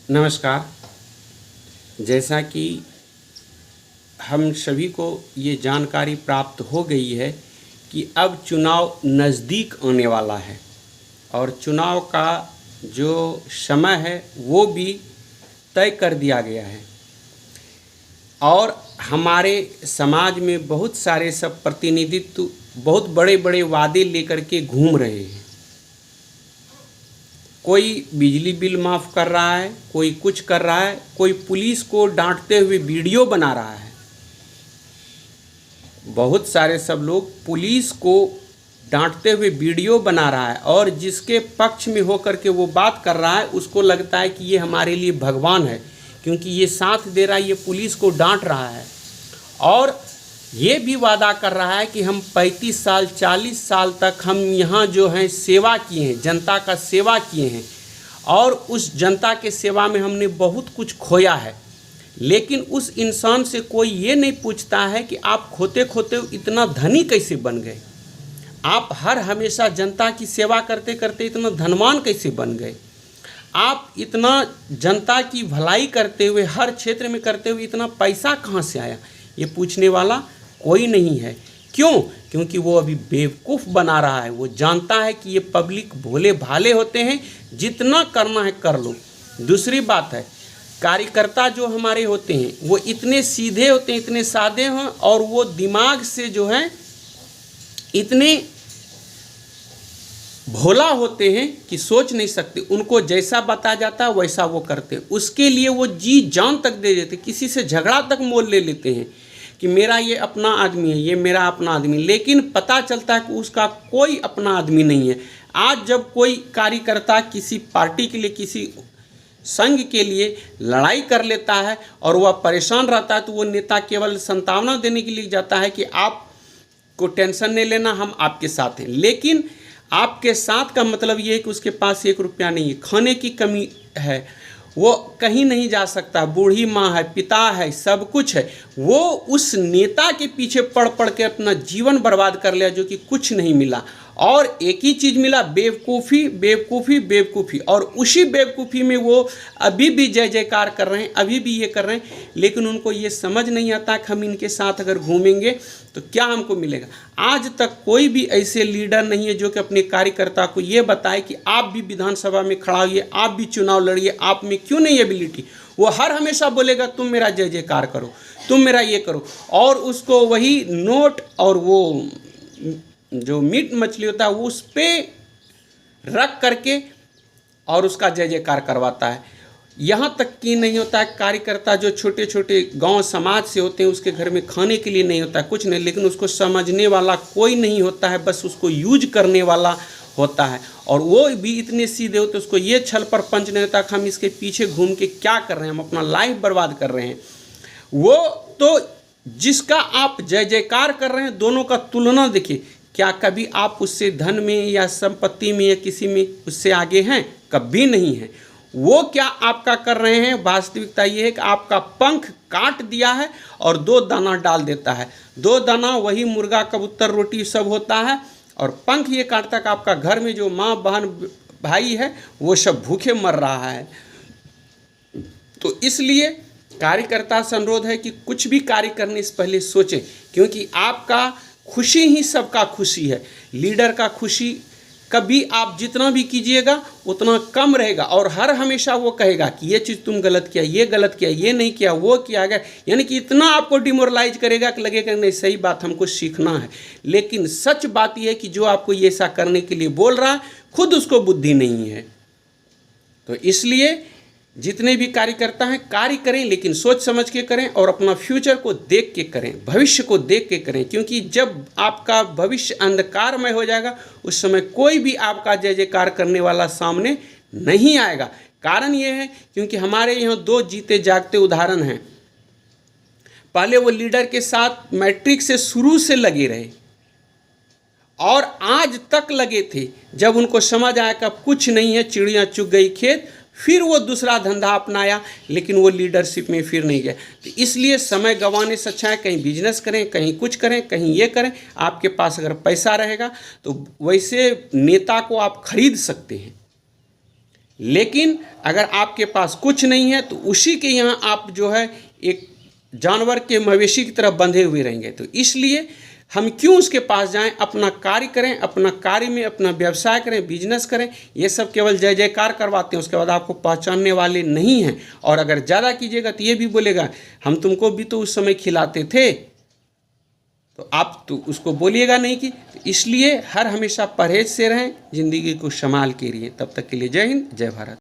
नमस्कार। जैसा कि हम सभी को ये जानकारी प्राप्त हो गई है कि अब चुनाव नज़दीक आने वाला है और चुनाव का जो समय है वो भी तय कर दिया गया है और हमारे समाज में बहुत सारे सब प्रतिनिधित्व बहुत बड़े बड़े वादे लेकर के घूम रहे हैं। कोई बिजली बिल माफ़ कर रहा है, कोई कुछ कर रहा है, कोई पुलिस को डांटते हुए वीडियो बना रहा है। बहुत सारे सब लोग पुलिस को डांटते हुए वीडियो बना रहा है और जिसके पक्ष में होकर के वो बात कर रहा है उसको लगता है कि ये हमारे लिए भगवान है, क्योंकि ये साथ दे रहा है, ये पुलिस को डांट रहा है और ये भी वादा कर रहा है कि हम 35 साल 40 साल तक हम यहाँ जो हैं सेवा किए हैं, जनता का सेवा किए हैं और उस जनता के सेवा में हमने बहुत कुछ खोया है। लेकिन उस इंसान से कोई ये नहीं पूछता है कि आप खोते खोते इतना धनी कैसे बन गए, आप हर हमेशा जनता की सेवा करते करते इतना धनवान कैसे बन गए, आप इतना जनता की भलाई करते हुए हर क्षेत्र में करते हुए इतना पैसा कहाँ से आया, ये पूछने वाला कोई नहीं है। क्यों? क्योंकि वो अभी बेवकूफ़ बना रहा है। वो जानता है कि ये पब्लिक भोले भाले होते हैं, जितना करना है कर लो। दूसरी बात है, कार्यकर्ता जो हमारे होते हैं वो इतने सीधे होते हैं, इतने सादे हैं और वो दिमाग से जो है इतने भोला होते हैं कि सोच नहीं सकते। उनको जैसा बताया जाता है वैसा वो करते हैं, उसके लिए वो जी जान तक दे देते, किसी से झगड़ा तक मोल ले लेते हैं कि मेरा ये अपना आदमी है, ये मेरा अपना आदमी, लेकिन पता चलता है कि उसका कोई अपना आदमी नहीं है। आज जब कोई कार्यकर्ता किसी पार्टी के लिए, किसी संघ के लिए लड़ाई कर लेता है और वह परेशान रहता है तो वो नेता केवल सांत्वना देने के लिए जाता है कि आपको टेंशन नहीं लेना, हम आपके साथ हैं। लेकिन आपके साथ का मतलब ये है कि उसके पास 1 रुपया नहीं है, खाने की कमी है, वो कहीं नहीं जा सकता, बूढ़ी माँ है, पिता है, सब कुछ है, वो उस नेता के पीछे पड़ पड़ के अपना जीवन बर्बाद कर लिया जो कि कुछ नहीं मिला और एक ही चीज़ मिला, बेवकूफ़ी बेवकूफ़ी बेवकूफ़ी। और उसी बेवकूफ़ी में वो अभी भी जय जयकार कर रहे हैं, अभी भी ये कर रहे हैं, लेकिन उनको ये समझ नहीं आता कि हम इनके साथ अगर घूमेंगे तो क्या हमको मिलेगा। आज तक कोई भी ऐसे लीडर नहीं है जो कि अपने कार्यकर्ता को ये बताए कि आप भी विधानसभा में खड़ा होइए, आप भी चुनाव लड़िए, आप में क्यों नहीं एबिलिटी। वो हर हमेशा बोलेगा तुम मेरा जय जयकार करो, तुम मेरा ये करो, और उसको वही नोट और वो जो मीट मछली होता है वो उस पर रख करके और उसका जय जयकार करवाता है। यहाँ तक कि नहीं होता है, कार्यकर्ता जो छोटे छोटे गांव समाज से होते हैं उसके घर में खाने के लिए नहीं होता है, कुछ नहीं, लेकिन उसको समझने वाला कोई नहीं होता है, बस उसको यूज करने वाला होता है। और वो भी इतने सीधे होते, उसको ये छल पर पंच नहीं होता कि हम इसके पीछे घूम के क्या कर रहे हैं, हम अपना लाइफ बर्बाद कर रहे हैं। वो तो जिसका आप जय जयकार कर रहे हैं, दोनों का तुलना देखिए, क्या कभी आप उससे धन में या संपत्ति में या किसी में उससे आगे हैं? कभी नहीं है। वो क्या आपका कर रहे हैं? वास्तविकता ये है कि आपका पंख काट दिया है और 2 दाना डाल देता है। 2 दाना वही मुर्गा कबूतर रोटी सब होता है और पंख ये काटता कि आपका घर में जो माँ बहन भाई है वो सब भूखे मर रहा है। तो इसलिए कार्यकर्ता से अनुरोध है कि कुछ भी कार्य करने से पहले सोचें, क्योंकि आपका खुशी ही सबका खुशी है। लीडर का खुशी कभी आप जितना भी कीजिएगा उतना कम रहेगा और हर हमेशा वो कहेगा कि ये चीज़ तुम गलत किया, ये गलत किया, ये नहीं किया, वो किया गया, यानी कि इतना आपको डिमोरलाइज करेगा कि लगेगा नहीं सही बात हमको सीखना है। लेकिन सच बात यह है कि जो आपको ये ऐसा करने के लिए बोल रहा है खुद उसको बुद्धि नहीं है। तो इसलिए जितने भी कार्यकर्ता हैं कार्य करें, लेकिन सोच समझ के करें और अपना फ्यूचर को देख के करें, भविष्य को देख के करें, क्योंकि जब आपका भविष्य अंधकारमय हो जाएगा उस समय कोई भी आपका जय जयकार करने वाला सामने नहीं आएगा। कारण ये है क्योंकि हमारे यहाँ 2 जीते जागते उदाहरण हैं। पहले वो लीडर के साथ मैट्रिक से शुरू से लगे रहे और आज तक लगे थे, जब उनको समझ आया कि कुछ नहीं है, चिड़ियाँ चुग गई खेत, फिर वो दूसरा धंधा अपनाया, लेकिन वो लीडरशिप में फिर नहीं गया। तो इसलिए समय गंवाने से अच्छा है कहीं बिजनेस करें, कहीं कुछ करें, कहीं ये करें। आपके पास अगर पैसा रहेगा तो वैसे नेता को आप खरीद सकते हैं, लेकिन अगर आपके पास कुछ नहीं है तो उसी के यहाँ आप जो है एक जानवर के मवेशी की तरह बंधे हुए रहेंगे। तो इसलिए हम क्यों उसके पास जाएं, अपना कार्य करें, अपना कार्य में अपना व्यवसाय करें, बिजनेस करें। ये सब केवल जय जयकार करवाते हैं, उसके बाद आपको पहचानने वाले नहीं हैं। और अगर ज़्यादा कीजिएगा तो ये भी बोलेगा हम तुमको भी तो उस समय खिलाते थे, तो आप तो उसको बोलिएगा नहीं कि। इसलिए हर हमेशा परहेज से रहें, ज़िंदगी को संभाल के रहिए। तब तक के लिए जय हिंद, जय भारत।